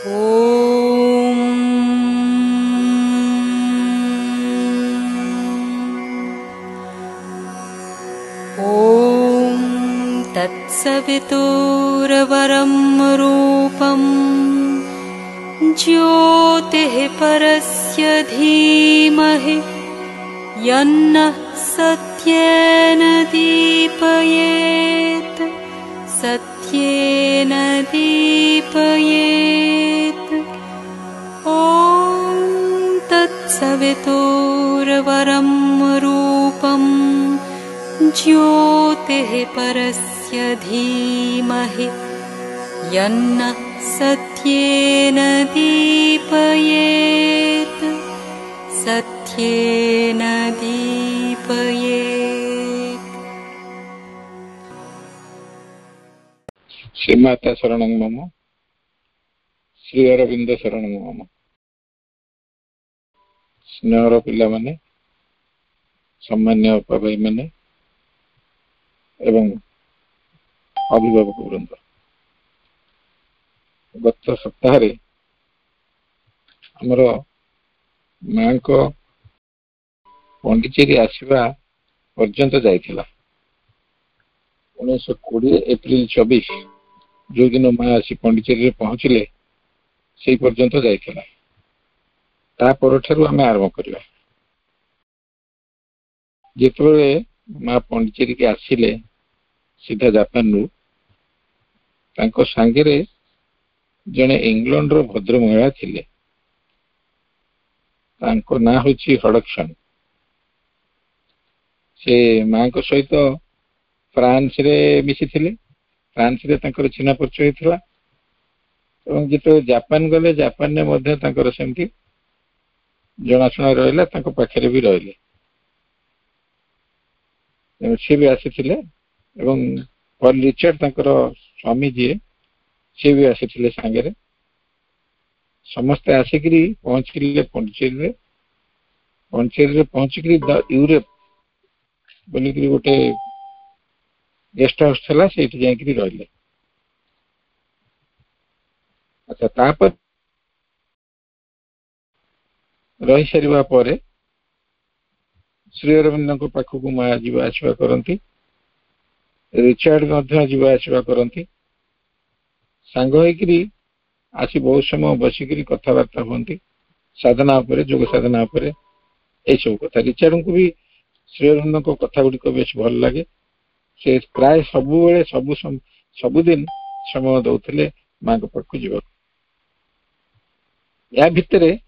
ॐ तत्सवितुर्वरं रूपं ज्योतिः परस्य धीमहि यन्नः सत्येन दीपयेत् सत्येन दीपयेत्। ॐ तत्सवितुर्वरं रूपं ज्योतिः परस्य धीमहि यन्नः सत्येन दीपयेत् सत्येन दीपयेत्। श्रीमाता शरणं मम, श्री अरविंद शरणं मम। स्नेहर पिला माने, सम्मान्य भाई माने एवं अभिभावक वृंद, गत सप्ताह आमर माँ को पंडिचेरी आसवा पर्यंत जाइथिला। 1920 एप्रिल 24 जो दिन माँ आसी पंडिचेरी पहुँचले से पर्यंत जाइथिला। तापर ठारू आमे आरंभ करिया। जेतबेले माँ पंडिचेरी के आसिले सीधा जापान रु तांको सांगेरे जने इंग्लैंड रो भद्र महिला थिले। तांको ना होची हडक्सन। से माँ को सहित फ्रांस रे मिसी थिले। फ्रांस रे तांकर चिन्ह परिचय थिला एवं जेतो जापान गले जापान ने मध्ये तांकर सेमती जनाशुना रहिला। तांको पाखरे भी रहिले। से भी आसीथिले एवं पॉल रिचर्ड तांकर स्वामी जी से भी आसीथिले सांगरे। समस्त आसिकरी पहुंचले पंडिचेरी रे। पंडिचेरी रे पहुंचकरी द यूरोप बोलिकरी गोटे गेस्ट हाउस थला सेठी जाईकरी रहिले। अच्छा तापर रही सारिबा परे श्री अरविंद को पाखक माँ जीवा आसवा करती। रिचर्ड मध्य जीवा आसवा करती। सांग होइकरी आसी बहुत समय बसिकरी कथबार्ता होती साधना उपरे, योग साधना उपरे ए सब कथा। रिचर्ड को भी श्री अरविंद को कथा गुड़िक बेस भल लगे। से प्राय सबुदिन समय दौले माँ को पाखक जीवा। या भितरे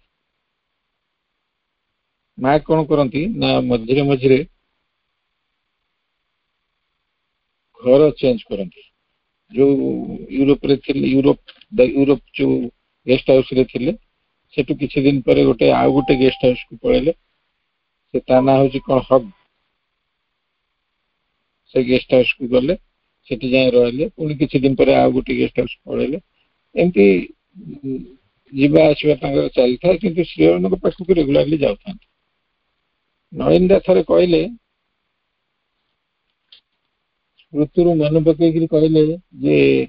माँ कौन करती ना मझे मझे घर चेंज करती। जो यूरोप रे थिले, यूरोप जो गेस्ट हाउस रे थिले सेटू किछि दिन पर गोटे आउ गोटे गेस्ट हाउस को पळेले। से ता ना होची कोन हब। से गेस्ट हाउस को गले, सेठी जाय रहले। पुनी किछि दिन पर आउ गोटे गेस्ट हाउस पळेले। एमती जीवा आसवा तांगर चलता किंतु श्रीअरविंद को पाखक रेगुलरली जाउथां। नरेंद्र थरे कहले ऋतुर मन पकईकरी कहले जे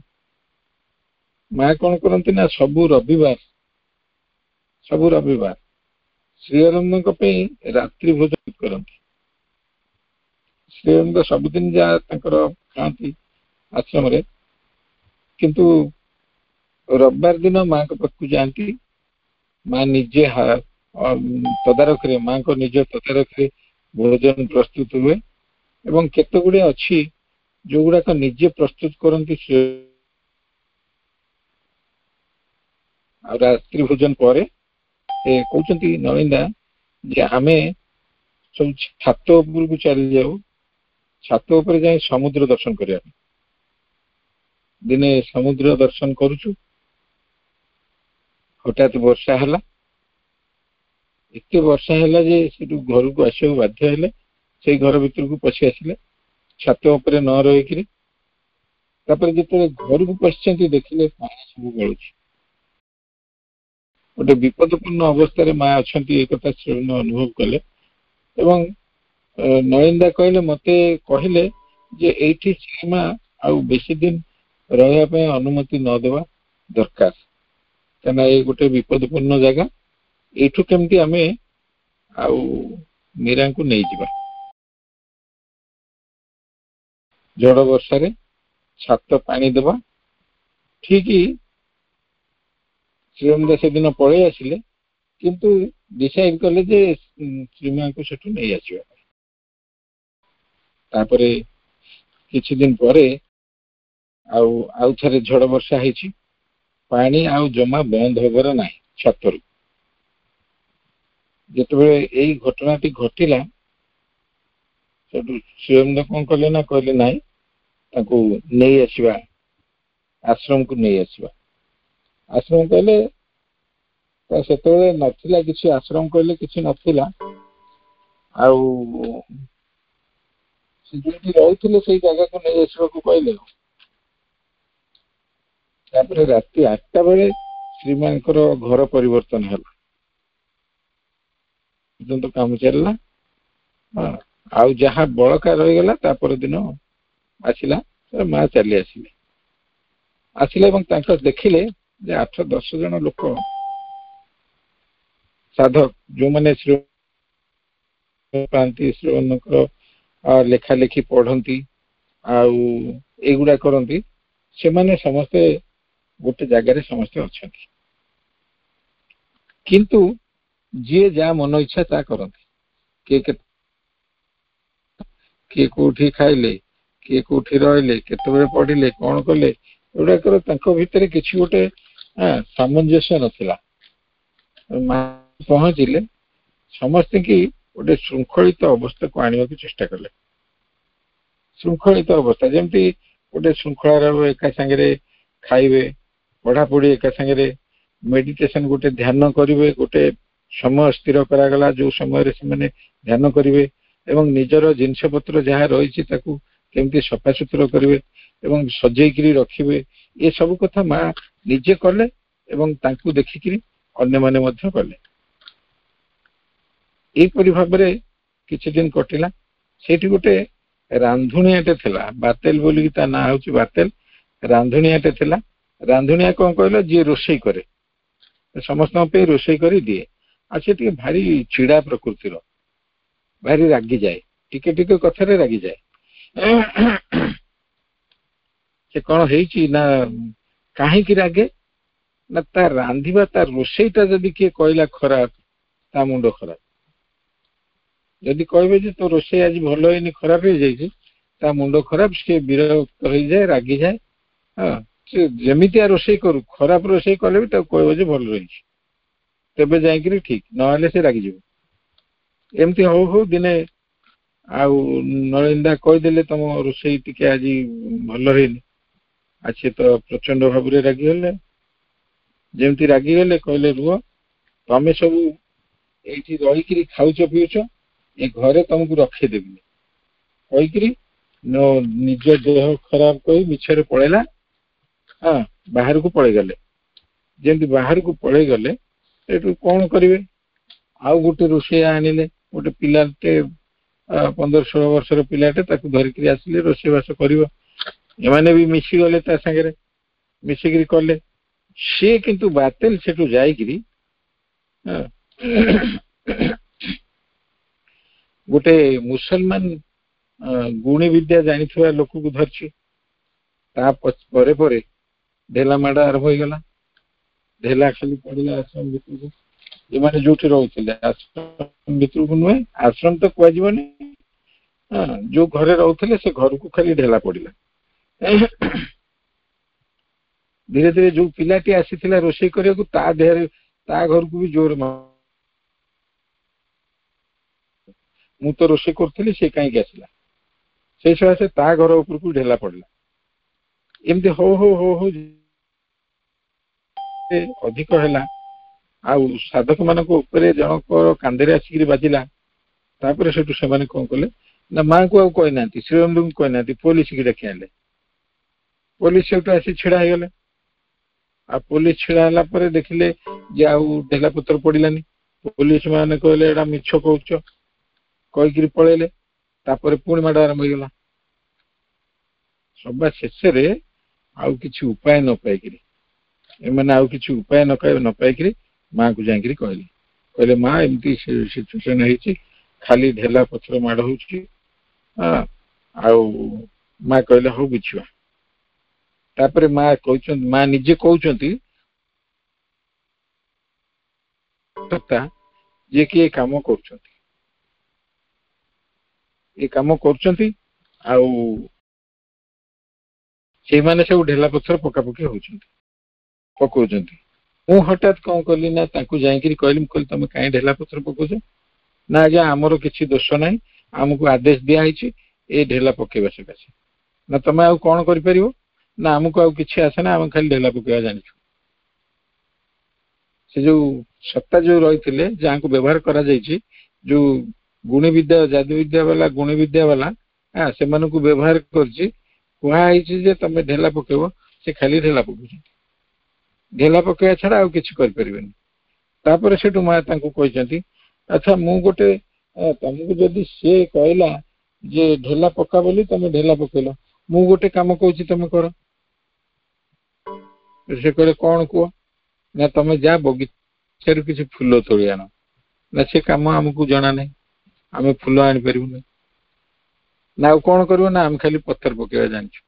माँ कौन करती ना सबु रविवार श्रीअरविंद रात्रि भोजन करती। श्रीअरविंद सबुदिन जा खाती आश्रम रे, किंतु रविवार दिन माँ को पाखक जाती। माँ निजे तदारख रे, माँ को निज तदारख रे भोजन प्रस्तुत हुए एवं केते गुड़े अच्छी जो गुड़ाक निजे प्रस्तुत करती। रात्रि भोजन पर कहते नलिंदा जे आमे सब छात उपर को चली जाऊ। छात उपर जाए समुद्र दर्शन करिया। दिने समुद्र दर्शन करुचु, हठात वर्षा है। एत वर्षा है जे घर को आसवा बाध्य हेले। से घर भीतर को पशि आसिले छात उपर न रहीकि। जिते घर को पशि देखिले पानी सब गलुच। गोटे विपदपूर्ण अवस्था माँ अच्छा एक अनुभव कले। नलिंदा कहले मते कहले जे एठी सीमा आउ बेसी दिन रहा अनुमति न देवा दरकार। କାହିଁକିନା ଏଇ ଗୋଟେ ବିପଦପୂର୍ଣ୍ଣ ଜାଗା, ଏଇଠୁ କେମିତି ଆମେ ଆଉ ମୀରାଙ୍କୁ ନେଇଯିବା। ଝଡ଼ ବର୍ଷାରେ ଛାତ ପାଣି ଦେବା। ଠିକ ଶ୍ରୀଅରବିନ୍ଦ ସେଦିନ ପଳେଇ ଆସିଲେ, କିନ୍ତୁ ଡିସାଇଡ କଲେ ଯେ ଶ୍ରୀମାଙ୍କୁ ସେଠୁ ନେଇ ଆସିବା। ତାପରେ କିଛି ଦିନ ପରେ ଆଉ ଥରେ ଝଡ଼ ବର୍ଷା ହେଇଛି। ପାଣି ଆଉ ଜମା ବନ୍ଦ ହେବାର ନାହିଁ ଛାତରୁ। ଯେତେବେଳେ ଏଇ ଘଟଣାଟି ଘଟିଲା, ସେଠୁ ଶ୍ରୀଅରବିନ୍ଦ କଣ କଲେ ନା କହିଲେ ନାଇଁ, ତାଙ୍କୁ ନେଇ ଆସିବା, ଆଶ୍ରମକୁ ନେଇ ଆସିବା। ଆଶ୍ରମ କହିଲେ ସେତେବେଳେ ନଥିଲା କିଛି, ଆଶ୍ରମ କହିଲେ କିଛି ନଥିଲା। ଆଉ ସେ ଯୋଉଠି ରହୁଥିଲେ ସେଇ ଜାଗାକୁ ନେଇ ଆସିବାକୁ କହିଲେ। ତାପରେ ରାତି 8ଟା ବେଳେ ଶ୍ରୀମାଙ୍କର ଘର ପରିବର୍ତ୍ତନ ହେଲା, କାମ ଚାଲିଲା। ଆଉ ଯାହା ବଳକା ରହିଗଲା ତା ପରଦିନ ଆସିଲା, ମା ଚାଲି ଆସିଲେ ଏବଂ ତାଙ୍କ ଦେଖିଲେ ଯେ 8-10 ଜଣ ଲୋକ ସାଧକ, ଯୋଉମାନେ ଶ୍ରୀଅରବିନ୍ଦଙ୍କର ଲେଖା ଲେଖି ପଢନ୍ତି ଆଉ ଏଇଗୁଡା କରନ୍ତି, ସେମାନେ ସମସ୍ତେ ଗୋଟେ ଜାଗାରେ ସମସ୍ତେ ଅଛନ୍ତି। କିନ୍ତୁ ଯିଏ ଯାହା ମନ ଇଚ୍ଛା ତା କରନ୍ତି। କିଏ କୋଉଠି ଖାଇଲେ, କିଏ କୋଉଠି ରହିଲେ, କେତେବେଳେ ପଢିଲେ, କଣ କଲେ, ଏଗୁଡାକର ତାଙ୍କ ଭିତରେ କିଛି ଗୋଟେ ସାମଞ୍ଜସ୍ୟ ନଥିଲା। ପହଞ୍ଚିଲେ ସମସ୍ତେ କି ଗୋଟେ ଶୃଙ୍ଖଳିତ ଅବସ୍ଥାକୁ ଆଣିବାକୁ ଚେଷ୍ଟା କଲେ। ଶୃଙ୍ଖଳିତ ଅବସ୍ଥା, ଯେମିତି ଗୋଟେ ଶୃଙ୍ଖଳାର ଏକା ସାଙ୍ଗରେ ଖାଇବେ, ପଢାପଢି ଏକା ସାଙ୍ଗରେ, ମେଡିଟେସନ ଗୋଟେ ଧ୍ୟାନ କରିବେ, ଗୋଟେ ସମୟ ସ୍ଥିର କରାଗଲା ଯୋଉ ସମୟରେ ସେମାନେ ଧ୍ୟାନ କରିବେ, ଏବଂ ନିଜର ଜିନିଷ ପତ୍ର ଯାହା ରହିଛି ତାକୁ କେମିତି ସଫାସୁତୁରା କରିବେ ଏବଂ ସଜେଇକିରି ରଖିବେ, ଏ ସବୁ କଥା ମା ନିଜେ କଲେ ଏବଂ ତାଙ୍କୁ ଦେଖିକିରି ଅନ୍ୟମାନେ ମଧ୍ୟ କଲେ। ଏଇପରି ଭାବରେ କିଛି ଦିନ କଟିଲା। ସେଇଠି ଗୋଟେ ରାନ୍ଧୁଣିଆଟେ ଥିଲା, ବାତେଲ ବୋଲିକି ତା ନାଁ ହଉଛି ବାତେଲ। ରାନ୍ଧୁଣିଆଟେ ଥିଲା। ରାନ୍ଧୁଣିଆ କଣ କହିଲ, ଯିଏ ରୋଷେଇ କରେ, ସମସ୍ତଙ୍କ ପାଇଁ ରୋଷେଇ କରି ଦିଏ। ଆଉ ସେ ଟିକେ ଭାରି ଚିଡ଼ା ପ୍ରକୃତିର, ଭାରି ରାଗିଯାଏ, ଟିକେ ଟିକେ କଥାରେ ରାଗିଯାଏ। ସେ କଣ ହେଇଛି ନା, କାହିଁକି ରାଗେ ନା, ତା ରାନ୍ଧିବା, ତା ରୋଷେଇଟା ଯଦି କିଏ କହିଲା ଖରାପ, ତା ମୁଣ୍ଡ ଖରାପ। ଯଦି କହିବେ ଯେ ତୋ ରୋଷେଇ ଆଜି ଭଲ ହେଇନି, ଖରାପ ହେଇଯାଇଛି, ତା ମୁଣ୍ଡ ଖରାପ, ସେ ବିରକ୍ତ ହେଇଯାଏ, ରାଗିଯାଏ। ସେ ଯେମିତିଆ ରୋଷେଇ କରୁ, ଖରାପ ରୋଷେଇ କଲେ ବି ତାକୁ କହିବ ଯେ ଭଲ ରହିଛି, ତେବେ ଯାଇକିରି ଠିକ, ନହେଲେ ସେ ରାଗିଯିବ। ଏମିତି ହଉ ହଉ ଦିନେ ଆଉ ନଳିନ୍ଦା କହିଦେଲେ ତମ ରୋଷେଇ ଟିକେ ଆଜି ଭଲ ହେଇନି। ସେ ତ ପ୍ରଚଣ୍ଡ ଭାବରେ ରାଗିଗଲେ। ଯେମିତି ରାଗିଗଲେ କହିଲେ, ରୁହ, ତମେ ସବୁ ଏଇଠି ରହିକିରି ଖାଉଛ ପିଉଛ, ଏ ଘରେ ତମକୁ ରଖେଇଦେବିନି କହିକିରି ନିଜ ଦେହ ଖରାପ କହି ମିଛରେ ପଳେଇଲା। ବାହାରକୁ ପଳେଇଗଲେ। ଯେମିତି ବାହାରକୁ ପଳେଇଗଲେ, ଏଠୁ କଣ କରିବେ, ଆଉ ଗୋଟେ ରୋଷେଇଆ ଆଣିଲେ, ଗୋଟେ ପିଲାଟେ, 15-16 ବର୍ଷର ପିଲାଟେ, ତାକୁ ଧରିକିରି ଆସିଲେ, ରୋଷେଇବାସ କରିବ। ଏମାନେ ବି ମିଶିଗଲେ, ତା ସାଙ୍ଗରେ ମିଶିକିରି କଲେ। ସିଏ କିନ୍ତୁ ବାତେଲ ସେଠୁ ଯାଇକିରି ଗୋଟେ ମୁସଲମାନ ଗୁଣି ବିଦ୍ୟା ଜାଣିଥିବା ଲୋକକୁ ଧରିଛି। ତା ପରେ ପରେ ଢେଲା ମାଡ ଆରମ୍ଭ ହେଇଗଲା। ଢେଲା ଖାଲି ପଡିଲା ଆଶ୍ରମ ଭିତରକୁ। ଏମାନେ ଯୋଉଠି ରହୁଥିଲେ, ଆଶ୍ରମ ଭିତରକୁ ନୁହେଁ, ଆଶ୍ରମ ତ କୁହାଯିବନି, ଯୋଉ ଘରେ ରହୁଥିଲେ ସେ ଘରକୁ ଖାଲି ଢେଲା ପଡିଲା। ଧୀରେ ଧୀରେ ଯୋଉ ପିଲାଟି ଆସିଥିଲା ରୋଷେଇ କରିବାକୁ, ତା ଦେହରେ, ତା ଘରକୁ ବି ଜୋର, ମୁଁ ତ ରୋଷେଇ କରୁଥିଲି, ସେ କାହିଁକି ଆସିଲା, ସେଇ ସକାଶେ ତା ଘର ଉପରକୁ ଢେଲା ପଡିଲା। ଏମିତି ହଉ ହଉ ହଉ ହଉ ଅଧିକ ହେଲା। ଆଉ ସାଧକ ମାନଙ୍କ ଉପରେ ଜଣଙ୍କର କାନ୍ଧରେ ଆସିକିରି ବାଜିଲା। ତାପରେ ସେଠୁ ସେମାନେ କଣ କଲେ ନା, ମାଙ୍କୁ ଆଉ କହିନାହାନ୍ତି, ଶ୍ରୀଅରବିନ୍ଦଙ୍କୁ କହିନାହାନ୍ତି, ପୋଲିସ କି ଡାକି ଆଣିଲେ। ପୋଲିସ ସେଠୁ ଆସି ଛିଡା ହେଇଗଲେ। ଆଉ ପୋଲିସ ଛିଡା ହେଲା ପରେ ଦେଖିଲେ ଯେ ଆଉ ଢେଲା ପତ୍ର ପଡିଲାନି। ପୋଲିସ ମାନେ କହିଲେ, ଏଇଟା ମିଛ କହୁଛ, କହିକିରି ପଳେଇଲେ। ତାପରେ ପୁଣି ମାଡ ଆରମ୍ଭ ହେଇଗଲା। ସବା ଶେଷରେ ଆଉ କିଛି ଉପାୟ ନ ପାଇକିରି एमाने आउ किछि उपाय न पाइकरी माँ को जाइकरी कहले माँ एमती सिचुएशन है खाली ढेला पथर माड़ हो माँ कहले हो बुझा तापर माँ निजे कहते जे कि ये काम कर सब ढेला पथर पकापकी होकर मु हठात कौन कली ना जाकि कहली तुम कहीं ढेला पथर पकाउछ ना आज्ञा आमर किसी दोष ना आमको आदेश दिखाई ए ढेला पकेबा सकाशे ना तुम आउ कौन कर ना आमको आउ कि आसे ना आम खाली ढेला पकेबा जानिछु से जो सत्ता जो रही जहाँ को व्यवहार करा जायछि जो गुणी विद्या जादू विद्या वाला गुणी विद्या वाला से मानू व्यवहार कर तुम ढेला पकेब से खाली ढेला पकाउछ ढेला पकेबा छाड़ा आउ किछि कर परिबेनी तापर सेठु माँ कहते अच्छा मु गोटे तुमको जदि से कहला जे ढेला पका बोली तुम ढेला पकेल मु गोटे काम कहूँ तुम कर से कहले कौन कह ना तुम जा बगीचार किसी फूल तोड़ी आन ना से कम आमको जना ना आम फूल आनी पारू ना आउ कौन कर ना आम खाली पत्थर पकेबा जानछु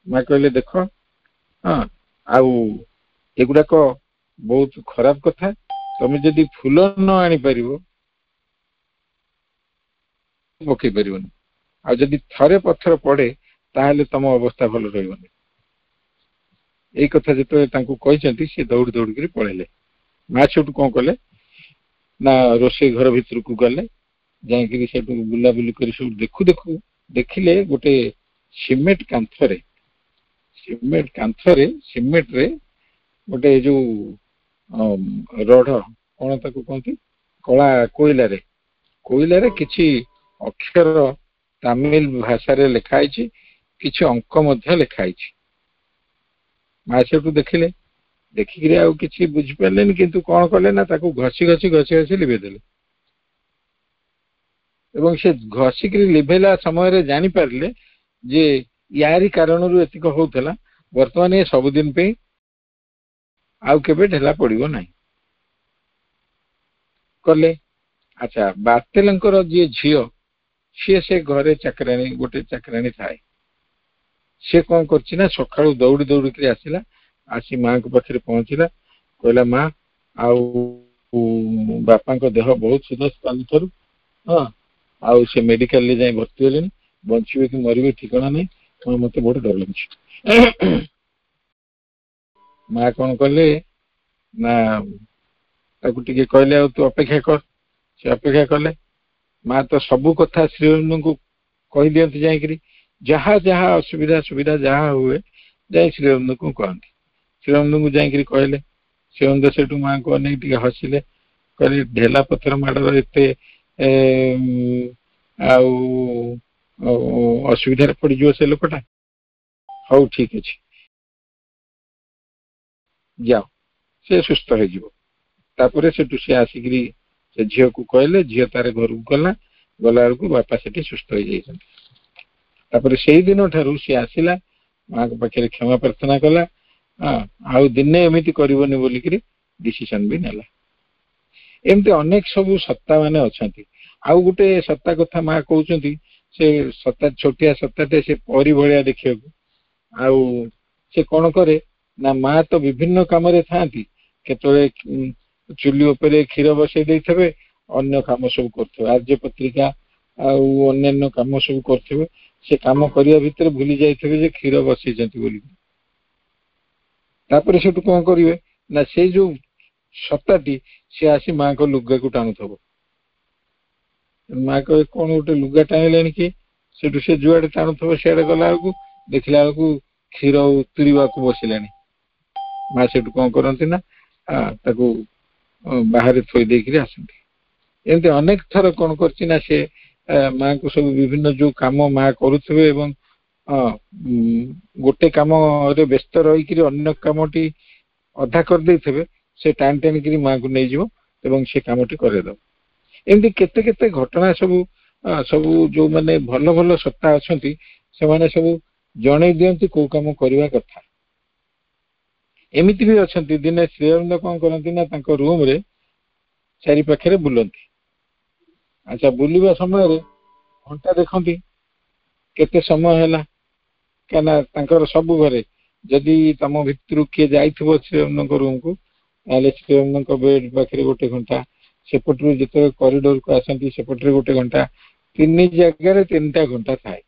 माँ कहले देख हाँ आगुड़ाक बहुत खराब कथा तुम जदि फूल न आनी पार पकई पारन आदि थरे पत्थर पड़े ताहले तुम अवस्था भल रही यही कथा जो कहते सी दौड़ दौड़ कर पलैले माँ से कौन कले ना रोषे घर भितर को गले जाकि बुलाबुली कर देखु देखु देखिले गोटे सीमेंट कांथरे सीमेंट रे गोटे जो रड कौन ताको कहती कला कोइला रे किछि अक्षर तमिल भाषा रे लिखाई किछि अंक मध्य लिखाई माँ से देखिले देखिक आउ कि बुझिपारे किंतु कौन कले ना ताको घसी घसी घसी घसी लिभेदेले एवं से घसिक लिभेला समय जानी पारले जे यारी कारण एतिक होउथला वर्तमान ये सबुदिन पे आउ केबे ढेला पड़िबो नाही कले अच्छा बातेलंकर जी झियो से घरे चाकराणी गोटे चाकराणी थाए से कौन कर सका दौड़ी दौड़ कर आसला आसी माँ को पाखे पहुंचला कहला माँ बापा देह बहुत सुदर्श काली थरु हाँ आउ से मेडिकल ले जाए भर्ती होले बचे कि मरबे ठिकाना नहीं मत बहुत डर लगे माँ कौन कले ना टे कहले तू अपेक्षा कर से अपेक्षा कले माँ तो सबू कथा श्रीअरविंद को कही दियंती जाकि जहाँ जहाँ असुविधा सुविधा जहाँ हुए जाए श्रीअरविंद को कहती श्रीअरविंद को जाकि कहले श्रीअरविंद सेठू माँ को अनेक टे हसिले कहले ढेला पत्थर माड़र एते असुविधा पड़ से लोकटा हौ ठीक अच्छे जाओ से सुस्थ हो से आसिक से झील को कहले झील तार घर को गला बेलू बापा से सुस्थ हो जापर से दिन ठारू सी आसला माँ को पाखे क्षमा प्रार्थना कला आउ दिने एमती करबनी बोलिक डिसीजन भी नेला एमती अनेक सब सत्ता माने अच्छा आउ गोटे सत्ता कथा माँ कहते से सत्ता छोटिया सत्ताटे से परी भाया देखा आउ से कौन करे ना माँ तो विभिन्न काम था केतरे चुली उपरे क्षीर बसई देते अन्य काम सब कर आर्य पत्रिका अन्य काम सब कर से काम करने भितर भूली जाइए क्षीर बसई तापर से कौन करेंगे ना से जो सत्ताटी सी आसी माँ को लुगा को टाणुव माँ कहे कौन गोटे लुगा टाणिले कि से जुआड़े टाणुव सियाड़े गला बेलू देखला बेलू क्षीर उतरवा को बसला माँ से कौन करती ना बाहर थोई देकर आसती एमती अनेक थर कौन करना से माँ को सब विभिन्न जो काम माँ करुवे गोटे कम व्यस्त रही अन्य कमटी अधा करदे से टाण टाणिक माँ को नहीं जीव से कमटी करदेव एमती केते केते घटना सब सब जो माने भल भल सत्ता अच्छा से माने सब जन दियंती को काम करवा कथा ଏମିତି ବି ଅଛନ୍ତି ଦିନେ ଶ୍ରୀ ଅରବିନ୍ଦ କଣ କରନ୍ତି ନା ତାଙ୍କ ରୁମ ରେ ଚାରି ପାଖରେ ବୁଲନ୍ତି। ଆଚ୍ଛା, ବୁଲିବା ସମୟରେ ଘଣ୍ଟା ଦେଖନ୍ତି କେତେ ସମୟ ହେଲା, କାହିଁକିନା ତାଙ୍କର ସବୁ ଘରେ ଯଦି ତମ ଭିତରୁ କିଏ ଯାଇଥିବ ଶ୍ରୀ ଅରବିନ୍ଦଙ୍କ ରୁମକୁ ତାହେଲେ ଶ୍ରୀ ଅରବିନ୍ଦଙ୍କ ବେଡ୍ ପାଖରେ ଗୋଟେ ଘଣ୍ଟା, ସେପଟରୁ ଯେତେବେଳେ କରିଡୋରକୁ ଆସନ୍ତି ସେପଟରେ ଗୋଟେ ଘଣ୍ଟା, ତିନି ଜାଗାରେ ତିନିଟା ଘଣ୍ଟା ଥାଏ।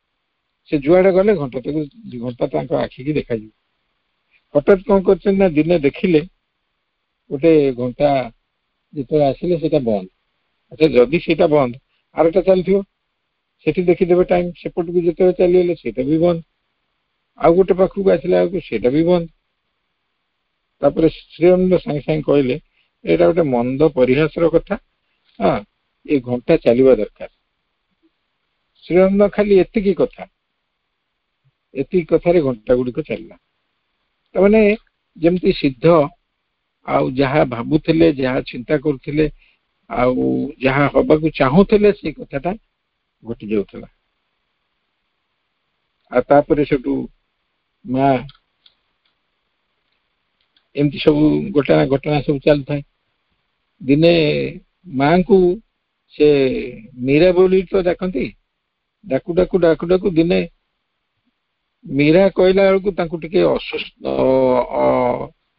ସେ ଯୁଆଡେ ଗଲେ ଘଣ୍ଟା ତାକୁ ଘଣ୍ଟା ତାଙ୍କ ଆଖିକି ଦେଖାଯିବ। ହଠାତ୍ କଣ କରୁଛନ୍ତି ନା ଦିନେ ଦେଖିଲେ ଗୋଟେ ଘଣ୍ଟା ଯେତେବେଳେ ଆସିଲେ ସେଇଟା ବନ୍ଦ। ଆଚ୍ଛା, ଯଦି ସେଇଟା ବନ୍ଦ ଆରଟା ଚାଲିଥିବ, ସେଠି ଦେଖିଦେବେ ଟାଇମ, ସେପଟକୁ ଯେତେବେଳେ ଚାଲିଗଲେ ସେଇଟା ବି ବନ୍ଦ, ଆଉ ଗୋଟେ ପାଖକୁ ଆସିଲା ବେଳକୁ ସେଇଟା ବି ବନ୍ଦ। ତାପରେ ଶ୍ରୀ ଅରବିନ୍ଦ ସାଙ୍ଗେ ସାଙ୍ଗେ କହିଲେ ଏଇଟା ଗୋଟେ ମନ୍ଦ ପରିହାସର କଥା, ହଁ ଏ ଘଣ୍ଟା ଚାଲିବା ଦରକାର। ଶ୍ରୀ ଅରବିନ୍ଦ ଖାଲି ଏତିକି କଥାରେ ଘଣ୍ଟା ଗୁଡିକ ଚାଲିଲା। ତାମାନେ ଯେମିତି ସିଦ୍ଧ ଆଉ ଯାହା ଭାବୁଥିଲେ, ଯାହା ଚିନ୍ତା କରୁଥିଲେ, ଆଉ ଯାହା ହବାକୁ ଚାହୁଁଥିଲେ ସେଇ କଥାଟା ଘଟି ଯାଉଥିଲା। ଆଉ ତାପରେ ସେଠୁ ମା ଏମିତି ସବୁ ଘଟଣା ସବୁ ଚାଲିଥାଏ। ଦିନେ ମାଙ୍କୁ ସେ ମୀରା ବୋଲି ତ ଡାକନ୍ତି, ଡାକୁ ଡାକୁ ଡାକୁ ଡାକୁ ଦିନେ ମୀରା କହିଲା ବେଳକୁ ତାଙ୍କୁ ଟିକେ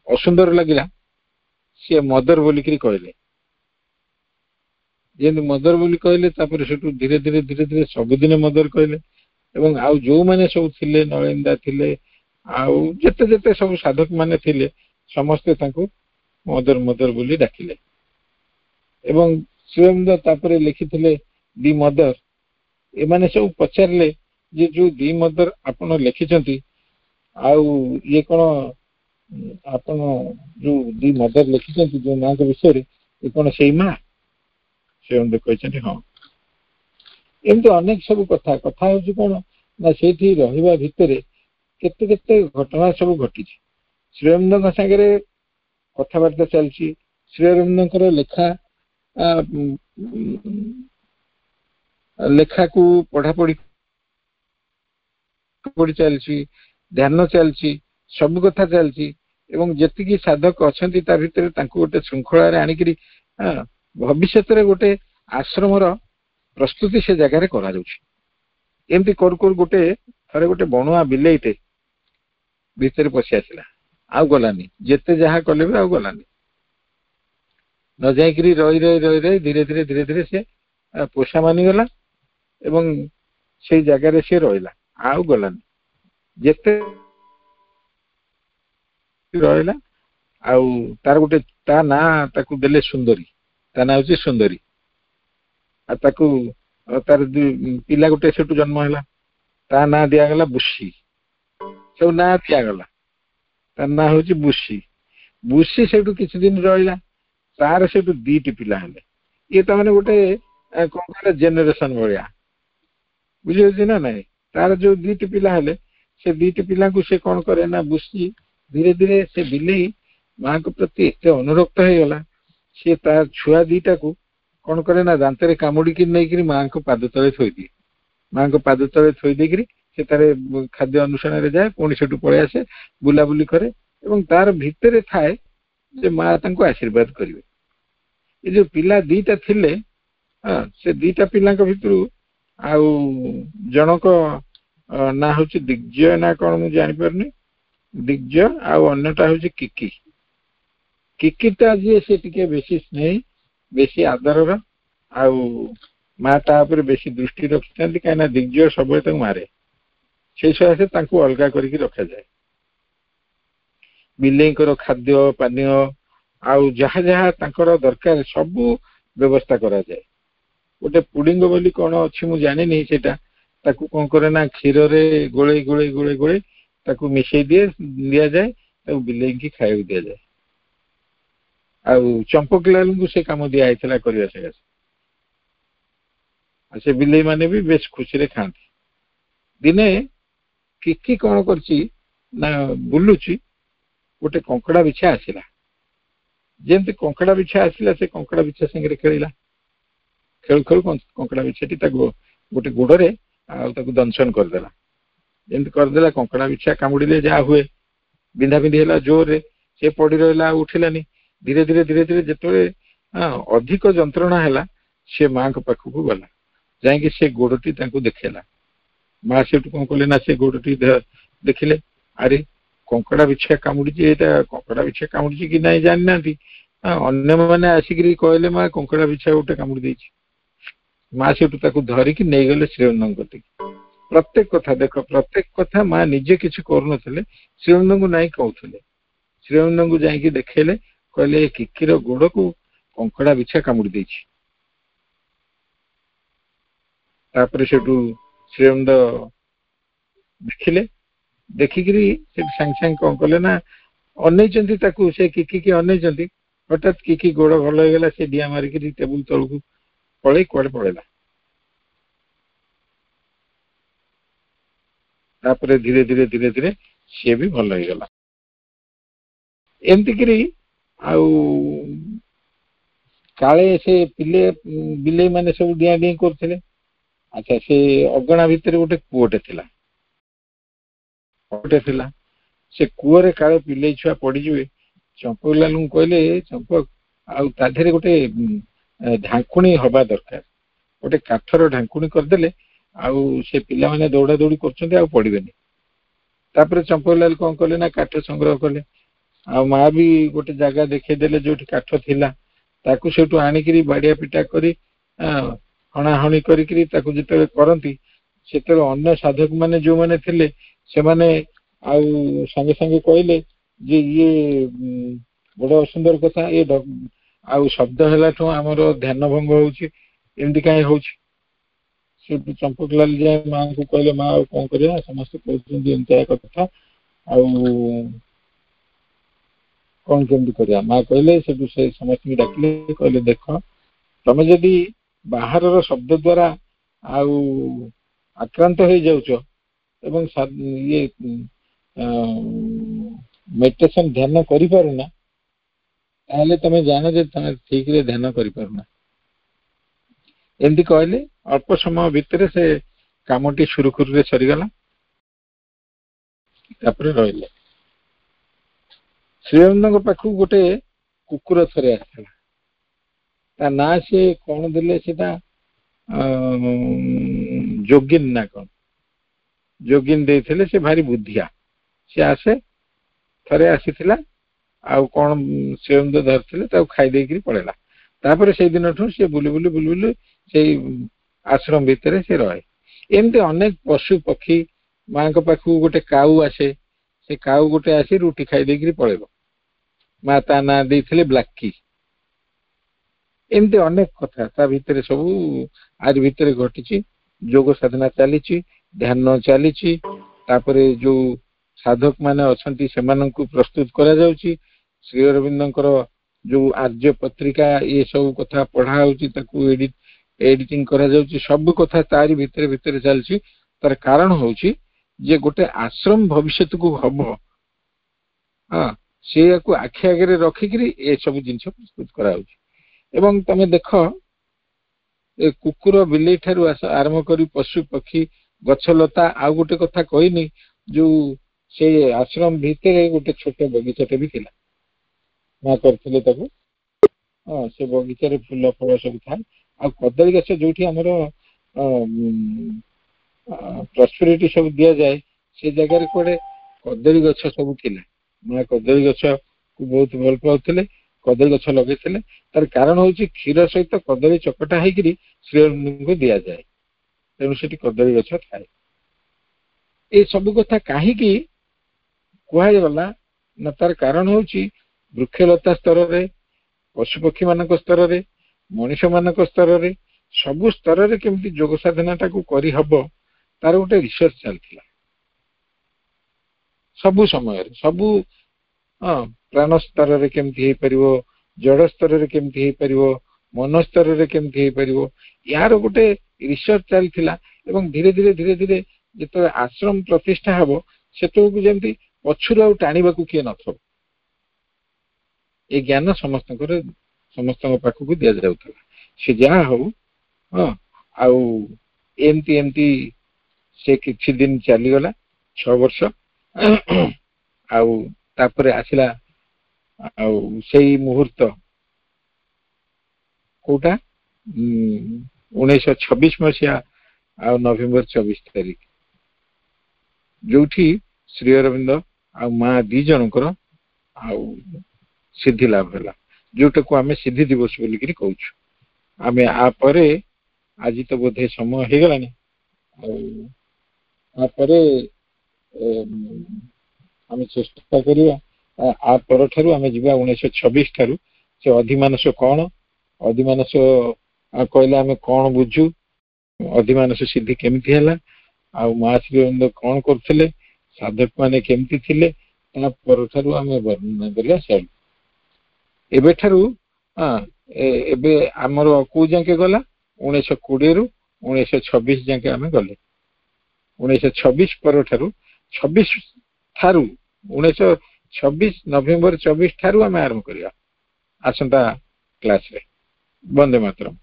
ଅସୁନ୍ଦର ଲାଗିଲା, ସିଏ ମଦର ବୋଲିକିରି କହିଲେ। ଯେମିତି ମଦର ବୋଲି କହିଲେ ତାପରେ ସେଠୁ ଧୀରେ ଧୀରେ ସବୁଦିନେ ମଦର କହିଲେ। ଏବଂ ଆଉ ଯୋଉମାନେ ସବୁ ଥିଲେ, ନଳିନ୍ଦା ଥିଲେ, ଆଉ ଯେତେ ଯେତେ ସବୁ ସାଧକ ମାନେ ଥିଲେ ସମସ୍ତେ ତାଙ୍କୁ ମଦର ମଦର ବୋଲି ଡାକିଲେ। ଏବଂ ଶ୍ରୀ ଅରବିନ୍ଦ ତାପରେ ଲେଖିଥିଲେ ଦି ମଦର। ଏମାନେ ସବୁ ପଚାରିଲେ ଯେ ଯୋଉ ଦି ମଦର ଆପଣ ଲେଖିଛନ୍ତି, ଆଉ ଇଏ କଣ ଆପଣ ଯୋଉ ଦି ମଦର ଲେଖିଛନ୍ତି ଯୋଉ ମାଙ୍କ ବିଷୟରେ, ଏ କଣ ସେଇ ମା? ଶ୍ରୀ ଅରବିନ୍ଦ କହିଛନ୍ତି ହଁ। ଏମିତି ଅନେକ ସବୁ କଥା ହଉଛି କଣ ନା ସେଇଠି ରହିବା ଭିତରେ କେତେ କେତେ ଘଟଣା ସବୁ ଘଟିଛି। ଶ୍ରୀ ଅରବିନ୍ଦଙ୍କ ସାଙ୍ଗରେ କଥାବାର୍ତ୍ତା ଚାଲିଛି, ଶ୍ରୀ ଅରବିନ୍ଦଙ୍କର ଲେଖାକୁ ପଢାପଢି ଚାଲିଛି, ଧ୍ୟାନ ଚାଲିଛି, ସବୁ କଥା ଚାଲିଛି। ଏବଂ ଯେତିକି ସାଧକ ଅଛନ୍ତି ତା ଭିତରେ ତାଙ୍କୁ ଗୋଟେ ଶୃଙ୍ଖଳାରେ ଆଣିକିରି ଭବିଷ୍ୟତରେ ଗୋଟେ ଆଶ୍ରମର ପ୍ରସ୍ତୁତି ସେ ଜାଗାରେ କରାଯାଉଛି। ଏମିତି କରୁ କରୁ ଥରେ ଗୋଟେ ବଣୁଆ ବିଲେଇଟେ ଭିତରେ ପଶି ଆସିଲା, ଆଉ ଗଲାନି। ଯେତେ ଯାହା କଲେ ବି ଆଉ ଗଲାନି। ନ ଯାଇକିରି ରହି ଧୀରେ ଧୀରେ ସେ ପୋଷା ମାନିଗଲା ଏବଂ ସେଇ ଜାଗାରେ ସେ ରହିଲା, ଆଉ ଗଲାନି। ଯେତେ ରହିଲା, ଆଉ ତାର ତା ନାଁ ତାକୁ ଦେଲେ ସୁନ୍ଦରୀ, ତା ନାଁ ହଉଛି ସୁନ୍ଦରୀ। ଆଉ ତାର ପିଲା ଗୋଟେ ସେଠୁ ଜନ୍ମ ହେଲା, ତା ନାଁ ଦିଆଗଲା ବୁସି। ସବୁ ନାଁ ଦିଆଗଲା, ତା ନାଁ ହଉଛି ବୁସି। ବୁସି ସେଠୁ କିଛି ଦିନ ରହିଲା, ତାର ସେଠୁ ଦିଟି ପିଲା ହେଲେ। ଇଏ ତା ମାନେ ଗୋଟେ କଣ କହିଲେ ଜେନେରେସନ ଭଳିଆ, ବୁଝିପାରୁଛି ନା ନାଇଁ। ତାର ଯୋଉ ଦିଟି ପିଲା ହେଲେ, ସେ ଦିଟି ପିଲାଙ୍କୁ ସେ କଣ କରେ ନା ବୁସି ଧୀରେ ଧୀରେ ସେ ବିଲେଇ ମାଙ୍କ ପ୍ରତି ଏତେ ଅନୁରକ୍ତ ହେଇଗଲା, ସେ ତା ଛୁଆ ଦିଟାକୁ କଣ କରେ ନା ଦାନ୍ତରେ କାମୁଡିକି ନେଇକିରି ମାଙ୍କ ପାଦ ତଳେ ଥୋଇଦିଏ। ମାଙ୍କ ପାଦ ତଳେ ଥୋଇ ଦେଇକିରି ସେ ତାର ଖାଦ୍ୟ ଅନୁସରଣରେ ଯାଏ, ପୁଣି ସେଠୁ ପଳେଇ ଆସେ, ବୁଲାବୁଲି କରେ। ଏବଂ ତାର ଭିତରେ ଥାଏ ଯେ ମା ତାଙ୍କୁ ଆଶୀର୍ବାଦ କରିବେ। ଏ ଯୋଉ ପିଲା ଦିଟା ଥିଲେ, ସେ ଦିଟା ପିଲାଙ୍କ ଭିତରୁ ଆଉ ଜଣକ ନାଁ ହଉଛି ଦିଗ୍ଜୟ ନା କଣ ମୁଁ ଜାଣିପାରୁନି, ଦିଗ୍ଜୟ, ଆଉ ଅନ୍ୟଟା ହଉଛି କିକି। କିକିଟା ଯିଏ ସେ ଟିକେ ବେଶୀ ସ୍ନେହୀ, ବେଶୀ ଆଦରର, ଆଉ ମା ତା ଉପରେ ବେଶୀ ଦୃଷ୍ଟି ରଖିଥାନ୍ତି, କାହିଁକିନା ଦିଗ୍ଜୟ ସବୁବେଳେ ତାଙ୍କୁ ମାରେ। ସେଇ ସକାଶେ ତାଙ୍କୁ ଅଲଗା କରିକି ରଖାଯାଏ। ବିଲେଇଙ୍କର ଖାଦ୍ୟ ପାନୀୟ ଆଉ ଯାହା ଯାହା ତାଙ୍କର ଦରକାର ସବୁ ବ୍ୟବସ୍ଥା କରାଯାଏ। ଗୋଟେ ପୁଡିଙ୍ଗ ବୋଲି କଣ ଅଛି ମୁଁ ଜାଣିନି, ସେଇଟା ତାକୁ କଣ କରେ ନା କ୍ଷୀରରେ ଗୋଳେଇ ତାକୁ ମିଶେଇ ଦିଆଯାଏ, ତାକୁ ବିଲେଇକି ଖାଇବାକୁ ଦିଆଯାଏ। ଆଉ ଚମ୍ପକଲାଲଙ୍କୁ ସେ କାମ ଦିଆ ହେଇଥିଲା କରିବା ସକାଶେ। ଆଉ ସେ ବିଲେଇ ମାନେ ବି ବେଶ ଖୁସିରେ ଖାଆନ୍ତି। ଦିନେ କିକି କଣ କରିଛି ନା ବୁଲୁଛି, ଗୋଟେ କଙ୍କଡା ବିଛା ଆସିଲା। ଯେମିତି କଙ୍କଡା ବିଛା ଆସିଲା, ସେ କଙ୍କଡା ବିଛା ସାଙ୍ଗରେ ଖେଳିଲା। ଖେଳୁ ଖେଳୁ କଙ୍କଡା ବିଛାଟି ତାକୁ ଗୋଟେ ଗୋଡରେ ଆଉ ତାକୁ ଦଂଶନ କରିଦେଲା। ଯେମିତି କରିଦେଲା, କଙ୍କଡା ବିଛା କାମୁଡିଲେ ଯାହା ହୁଏ, ବିନ୍ଧା ବିନ୍ଧି ହେଲା ଜୋରରେ, से पड़ी रहा उठिलानी धीरे धीरे धीरे धीरे जिते अधिक जंत्रणा है से माँ को पाखक गला जाकि से गोड़टी देखला माँ से कौन कले ना से गोड़टी देखिले अरे कंकड़ा बिछा कामुड़ी कंकड़ा बिछा कामुड़ी कि ना जानी ना अन्य मैंने आसिक कहले माँ कंकड़ा बिछा गोटे कामुड़ी देछि माँ से धरिकी नहीं गले श्रीअरविंद कति प्रत्येक कथा देख प्रत्येक कथा माँ निजे किसी कर श्रीअरविंद को नहीं कहते श्रीअरविंद को जाकि देखेले कहले किकिर गोड़ को कंकड़ा बिछा कामुड़ी देछि तापर सेठू श्रीअरविंद देखिले देखिकी सांग सांग कौन कले ना अनैचंती ताकू से किकी अनैचंती हठात किकी गोड़ भल होगा से डिया मारिक टेबुल तलू पड़े कुआड़े पड़ेला तापर धीरे धीरे धीरे धीरे सी भी भल होगा एमती काले से पिले बिले माने सब डिया डी करते अच्छा से अगणा भितर गोटे कूटे थिला से कूरे काले पिले छुआ पड़े चंपक लाल कहले चंपक आधे गोटे ढांकुणी हवा दरकार गोटे काठर ढांकुणी करदे से पिला माने दौड़ा दौड़ी कर पड़ेनि तापर चंपक लाल कौन कले ना काठ संग्रह कले आ माँ भी गोटे जगह देखदेले जो काठ थिला ताकू सेठू आनिकी बाड़िया पिटा करी हणाहणी करी करती से अन्य साधक माने जो माने थिले से माने संगे संगे कहले जे ये बड़ सुंदर कथा ये शब्द है आमर ध्यान भंग होमती कहीं हो चंपक लाल जाए माँ को कहले माँ कौन कर समस्त कहते कथा कौन केमती कर माँ कहले से समस्त डाकिले कहले देख तमें जदि बाहर शब्द द्वारा आक्रांत हो जाऊच एवं ये मेडिटेशन ध्यान करि पारुना ताले तमें जान जे तमें ठीक रे ध्यान करि पारुना एमती कहले अल्प समय भितर से कामटी सुरुखुरु रे सरीगला तापर रहिले श्रीअरविंद पाखु गोटे कुकुर थरे आसला ता ना से कौन देले सेटा जोगिन ना कौन जोगिन देथिले से भारी बुद्धिया से आसे थरे आसीथिला आ कौन श्रीअरविंद धरथिले खाई देकरी पड़ेला तापर से दिन से बुली बुली बुली बुली से आश्रम भितर से रहे एमती अनेक पशु पक्षी माँ को पाखु गोटे काऊ आसे से काऊ गोटे आसी रुटी खाई देकरी पड़ेबो माँ ता ना देथिले ब्लैकी एमती अनेक कथा ता भितर सब आज भितर घटी जोग साधना चली ध्यान चली तापरे जो साधक माने अछंती सेमानंकु प्रस्तुत करा जाउची श्रीअरविंदंकर जो आर्य पत्रिका ये सब कथा पढ़ा होची ताकू एडिटिंग करा जाउची सब कथा तारी भितर भितर चलची तार कारण होची जे गोटे आश्रम भविष्यत को हबो हां से को आखि आगे रखिकरी ए सब जिंस प्रस्तुत करा होची एवं तमे देख कुकुर बिलेई ठारू आरंभ करी पशु पक्षी गछलता आ गोटे कथा कहनी जो से आश्रम भितर गोटे छोट बगीचाटे भी थिला माँ करथिले ताकू हां से बगीचा रे फूल फल सब था आ कदली गछ जोठी हमर प्रॉस्पेरिटी सब दिया जाए से जगह रे कोडे कदली गछ सब थिला माँ कदली गछ को बहुत भल पाउथिले कदली गछ लगे तार कारण हूँ क्षीर सहित कदली चकटा होकर श्रीअरविंद को दि जाए तेणु से कदली गछ थाए ये सब कथा कहीं कहगला ना तार कारण हूँ वृक्षलता स्तर में पशुपक्षी मान स्तर में मनीष मान स्तर में सबु स्तर में केमती जोग साधना टाक करहब तार गोटे रिसर्च चलता सबु समय सबु प्राण स्तर में केमती हो जड़ स्तर में केमती हो मन स्तर में केमती हो यार गोटे रिसर्च चलता एवं धीरे धीरे धीरे धीरे जो आश्रम प्रतिष्ठा हम से जमी पछुर टाणा किए न ये ज्ञान समस्त पाखक दि जाऊला से जहा हो एमती एमती से किछि दिन चलीगला 6 वर्ष आसला ଆଉ ସେଇ ମୁହୂର୍ତ୍ତ କୋଉଟା 1926 ମସିହା ଆଉ ନଭେମ୍ବର 24 ତାରିଖ, ଯୋଉଠି ଶ୍ରୀ ଅରବିନ୍ଦ ଆଉ ମା ଦି ଜଣଙ୍କର ଆଉ ସିଦ୍ଧି ଲାଭ ହେଲା, ଯୋଉଟାକୁ ଆମେ ସିଦ୍ଧି ଦିବସ ବୋଲିକିରି କହୁଛୁ। ଆମେ ଆପରେ ଆଜି ତ ବୋଧେ ସମୟ ହେଇଗଲାଣି, ଆଉ ତାପରେ ଆମେ ଚେଷ୍ଟା କରିବା ଆ ପରଠାରୁ ଆମେ ଯିବା 1926 ଠାରୁ ସେ ଅଧିମାନସ କଣ, ଅଧିମାନସ କହିଲେ ଆମେ କଣ ବୁଝୁ, ଅଧିମାନସ ସିଦ୍ଧି କେମିତି ହେଲା, ଆଉ ମା ଶ୍ରୀ ଅରବିନ୍ଦ କଣ କରୁଥିଲେ, ସାଧକ ମାନେ କେମିତି ଥିଲେ, ତା ପରଠାରୁ ଆମେ ବର୍ଣ୍ଣନା କରିବା ସାରିବା। ଏବେଠାରୁ ଏବେ ଆମର କୋଉ ଯାକେ ଗଲା, 1920 ରୁ 1926 ଯାକେ ଆମେ ଗଲେ। 1926 ପରଠାରୁ 26 ଠାରୁ 1926 ନଭେମ୍ବର 24 ଠାରୁ ଆମେ ଆରମ୍ଭ କରିବା ଆସନ୍ତା କ୍ଲାସରେ। ବନ୍ଦେ ମାତରମ୍।